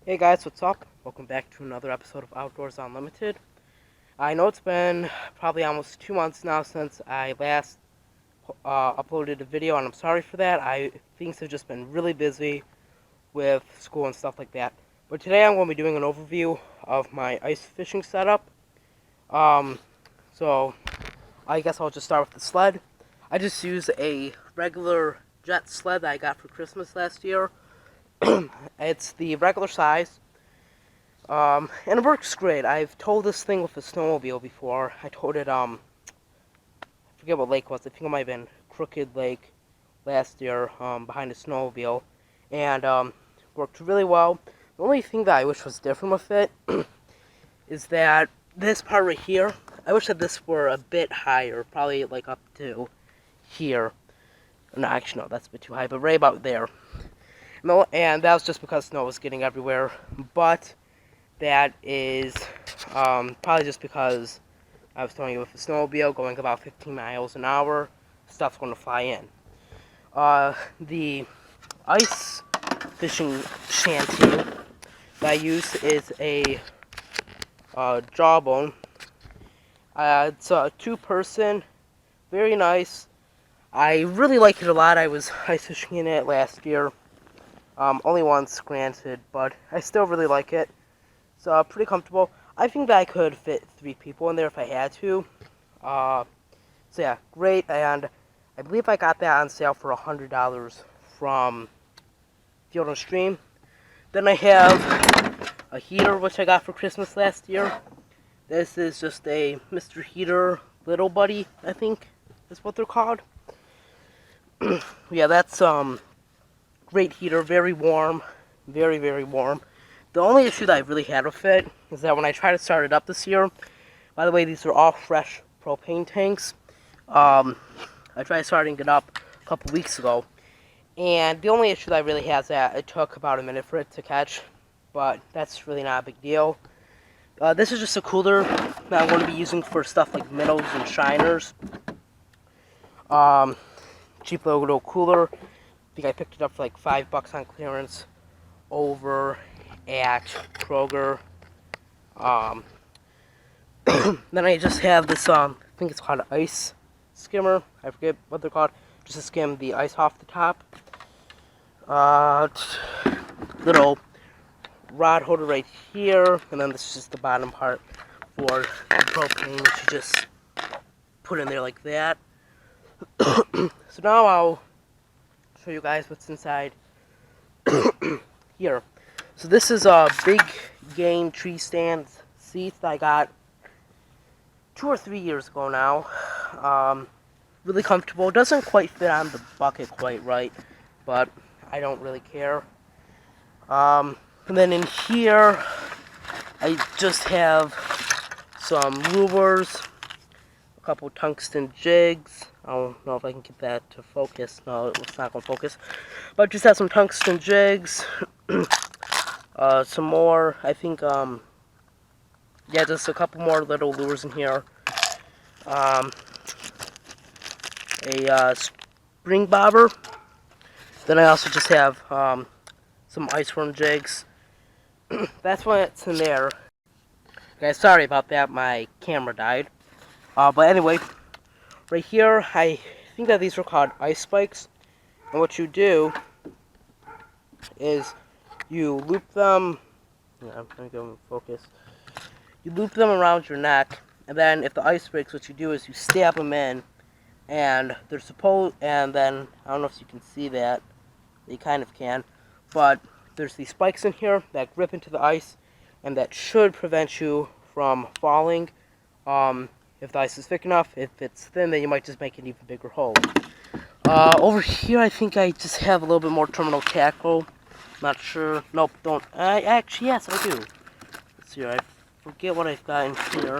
Hey guys, what's up? Welcome back to another episode of Outdoors Unlimited. I know it's been probably almost 2 months now since I last uploaded a video, and I'm sorry for that. Things have just been really busy with school and stuff like that. But today I'm going to be doing an overview of my ice fishing setup. So I guess I'll just start with the sled. I just use a regular jet sled that I got for Christmas last year. It's the regular size, and it works great. I've towed this thing with a snowmobile before. I towed it, I forget what lake it was. I think it might have been Crooked Lake last year, behind a snowmobile, and worked really well. The only thing that I wish was different with it is that this part right here, I wish that this were a bit higher, probably like up to here. No, actually, no, that's a bit too high, but right about there. No, and that was just because snow was getting everywhere, but that is probably just because I was towing it with a snowmobile going about 15 miles an hour. Stuff's going to fly in. The ice fishing shanty that I use is a Jawbone. It's a two-person, very nice. I really like it a lot. I was ice fishing in it last year. Only once, granted, but I still really like it. It's pretty comfortable. I think that I could fit 3 people in there if I had to. So yeah, great. And I believe I got that on sale for $100 from Field and Stream. Then I have a heater, which I got for Christmas last year. This is just a Mr. Heater Little Buddy, I think is what they're called. Yeah, that's great heater, very warm, very, very warm. The only issue that I really had with it is that when I tried to start it up this year, by the way, these are all fresh propane tanks. I tried starting it up a couple weeks ago, and the only issue that I really had is that it took about a minute for it to catch, but that's really not a big deal. This is just a cooler that I'm going to be using for stuff like minnows and shiners. Cheap little cooler. I think I picked it up for like $5 on clearance over at Kroger. Then I just have this, I think it's called an ice skimmer. I forget what they're called. Just to skim the ice off the top. Little rod holder right here, and then this is just the bottom part for the propane, which you just put in there like that. So now I'll show you guys what's inside here. So this is a big game Treestands seat that I got 2 or 3 years ago now. Really comfortable. Doesn't quite fit on the bucket quite right, but I don't really care. And then in here, I just have some lures, a couple tungsten jigs. I don't know if I can get that to focus. No, it's not going to focus. But just have some tungsten jigs. Some more, I think, yeah, just a couple more little lures in here. A spring bobber. Then I also just have some ice worm jigs. That's what's in there. Guys, sorry about that. My camera died. But anyway, right here, I think that these are called ice spikes. And what you do is you loop them. Yeah, let me go and focus. You loop them around your neck, and then if the ice breaks, what you do is you stab them in, and they're and then I don't know if you can see that. You kind of can, but there's these spikes in here that grip into the ice, and that should prevent you from falling. If the ice is thick enough. If it's thin, then you might just make an even bigger hole. Over here, I think I just have a little bit more terminal tackle. Not sure. Nope, don't. Actually, yes, I do. Let's see. I forget what I've got in here.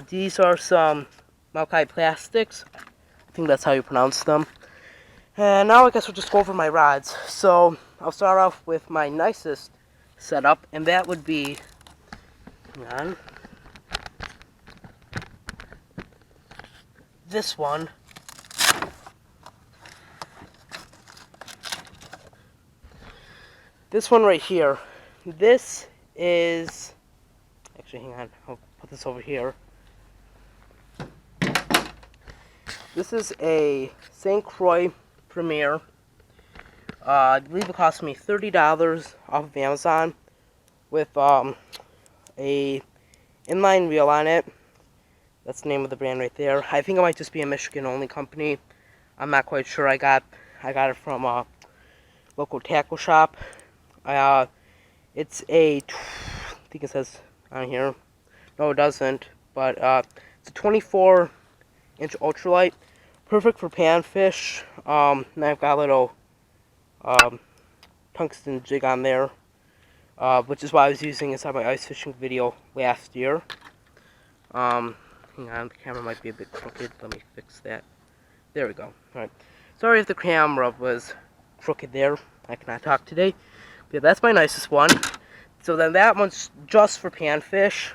These are some Maokai plastics. I think that's how you pronounce them. And now I guess we'll just go over my rods. So I'll start off with my nicest setup, and that would be, hang on, this one. this one right here. This is, actually hang on, I'll put this over here. This is a St. Croix Premiere. I believe it cost me $30 off of Amazon with a inline reel on it. That's the name of the brand right there. I think it might just be a Michigan only company. I'm not quite sure. I got it from a local tackle shop. It's a, I think it says on here. No, it doesn't. But it's a 24-inch ultralight, perfect for panfish. And I've got a little tungsten jig on there, which is what I was using inside my ice fishing video last year. Hang on, the camera might be a bit crooked. Let me fix that. There we go. Alright. Sorry if the camera was crooked there. I cannot talk today. But yeah, that's my nicest one. So then that one's just for panfish.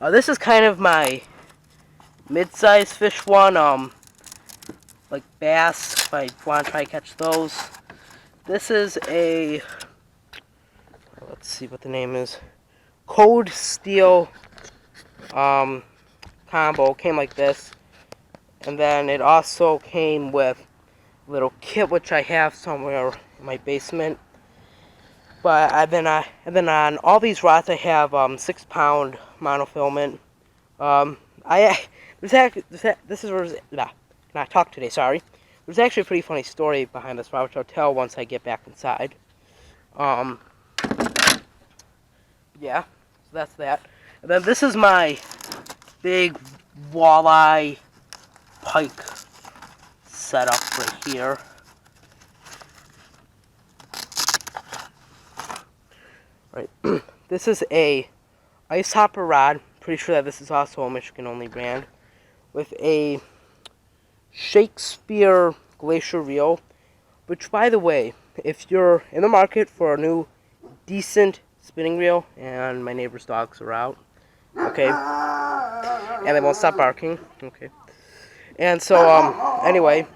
This is kind of my mid-sized fish one. Like bass, if I want to try to catch those. This is a, let's see what the name is. Code Steel combo. Came like this, and then it also came with a little kit which I have somewhere in my basement. But and then on all these rods I have 6-pound monofilament. This is where not talk today. Sorry. There's actually a pretty funny story behind this rod, which I'll tell once I get back inside. Yeah, so that's that. And then this is my big walleye pike setup right here. Right, this is a ice hopper rod. Pretty sure that this is also a Michigan only brand, with a Shakespeare glacier reel. Which, by the way, if you're in the market for a new decent spinning reel, and my neighbor's dogs are out, okay, and they won't stop barking, okay, and so anyway,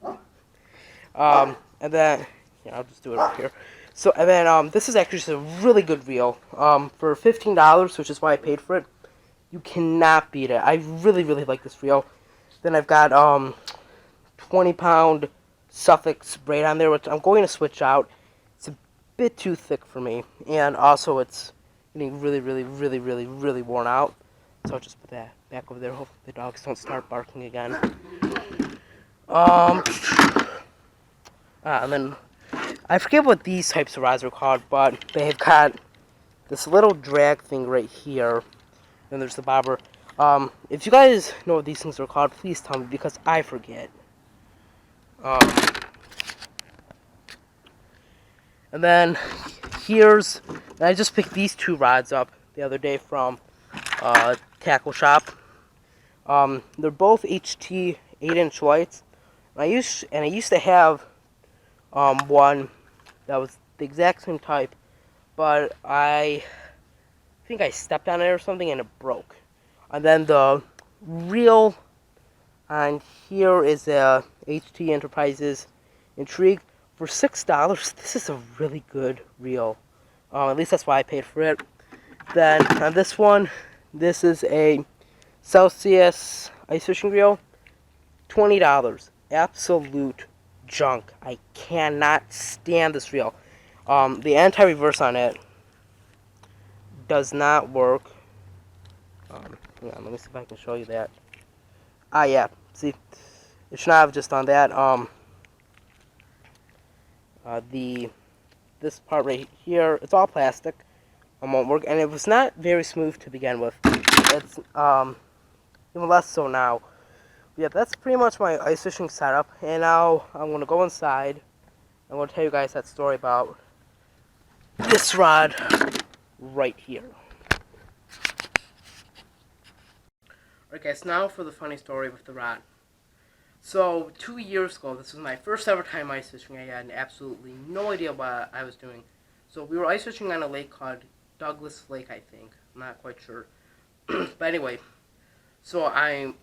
and then yeah, I'll just do it up here. So and then this is actually just a really good reel for $15, which is why I paid for it. You cannot beat it. I really like this reel. Then I've got 20-pound Suffolk braid on there, which I'm going to switch out. It's a bit too thick for me, and also it's getting really worn out. So I'll just put that back over there. Hopefully the dogs don't start barking again. And then I forget what these types of rods are called, but they have got this little drag thing right here. Then there's the bobber. If you guys know what these things are called, please tell me, because I forget. And then I just picked these two rods up the other day from tackle shop. They're both HT 8-inch lights. I used to have one that was the exact same type, but I think I stepped on it or something and it broke. And then the reel on here is a HT Enterprises Intrigue. For $6, this is a really good reel. At least that's why I paid for it. Then on this one, this is a Celsius ice fishing reel. $20. Absolute junk. I cannot stand this reel. The anti-reverse on it does not work. Hang on, let me see if I can show you that. Ah, yeah. See, it should not have just done that. This part right here, it's all plastic. Won't work, and it was not very smooth to begin with. It's even less so now. But yeah, that's pretty much my ice fishing setup. And now I'm gonna go inside. I'm gonna tell you guys that story about this rod right here. Alright guys, now for the funny story with the rod. So 2 years ago, this was my first ever time ice fishing. I had absolutely no idea what I was doing. So we were ice fishing on a lake called Douglas Lake, I think. I'm not quite sure. But anyway, so I'm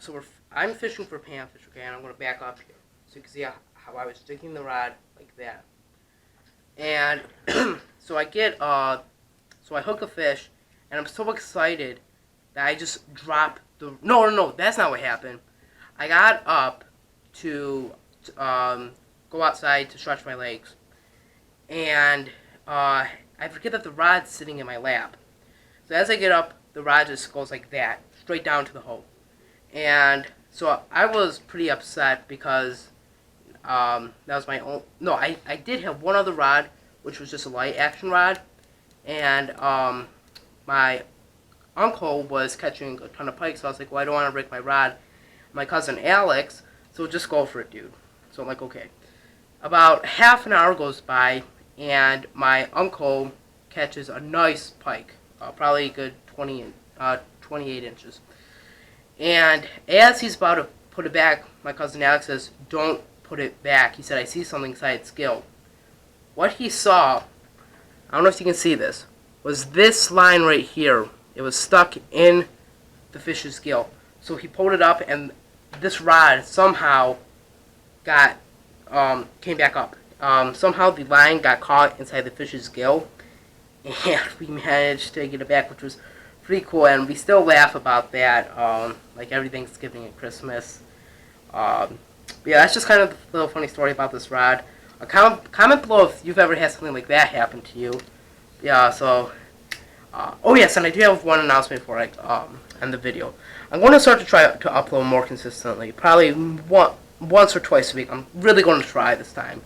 fishing for panfish, okay, and I'm gonna back up here so you can see how I was jigging the rod like that. And so I hook a fish, and I'm so excited that I just drop the. No, that's not what happened. I got up to go outside to stretch my legs, and I forget that the rod's sitting in my lap. So as I get up, the rod just goes like that, straight down to the hole. And so I was pretty upset because that was my own. No, I did have one other rod, which was just a light action rod, and my uncle was catching a ton of pike, so I was like, well, I don't want to break my rod. My cousin Alex, so just go for it, dude. So I'm like, okay. About half an hour goes by, and my uncle catches a nice pike, probably a good 28 inches. And as he's about to put it back, my cousin Alex says, don't put it back. He said, I see something inside its gill. What he saw, I don't know if you can see this, was this line right here. It was stuck in the fish's gill. So he pulled it up, and this rod somehow came back up. Somehow the line got caught inside the fish's gill, and we managed to get it back, which was pretty cool, and we still laugh about that, like every Thanksgiving and Christmas. But yeah, that's just kind of a little funny story about this rod. Comment below if you've ever had something like that happen to you. Yeah, so, oh yes, and I do have one announcement before I end the video. I'm going to start to try to upload more consistently, probably once or twice a week. I'm really going to try this time.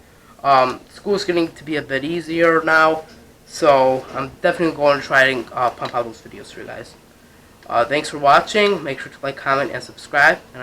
School's getting to be a bit easier now, so I'm definitely going to try and pump out those videos for you guys. Thanks for watching. Make sure to like, comment, and subscribe. And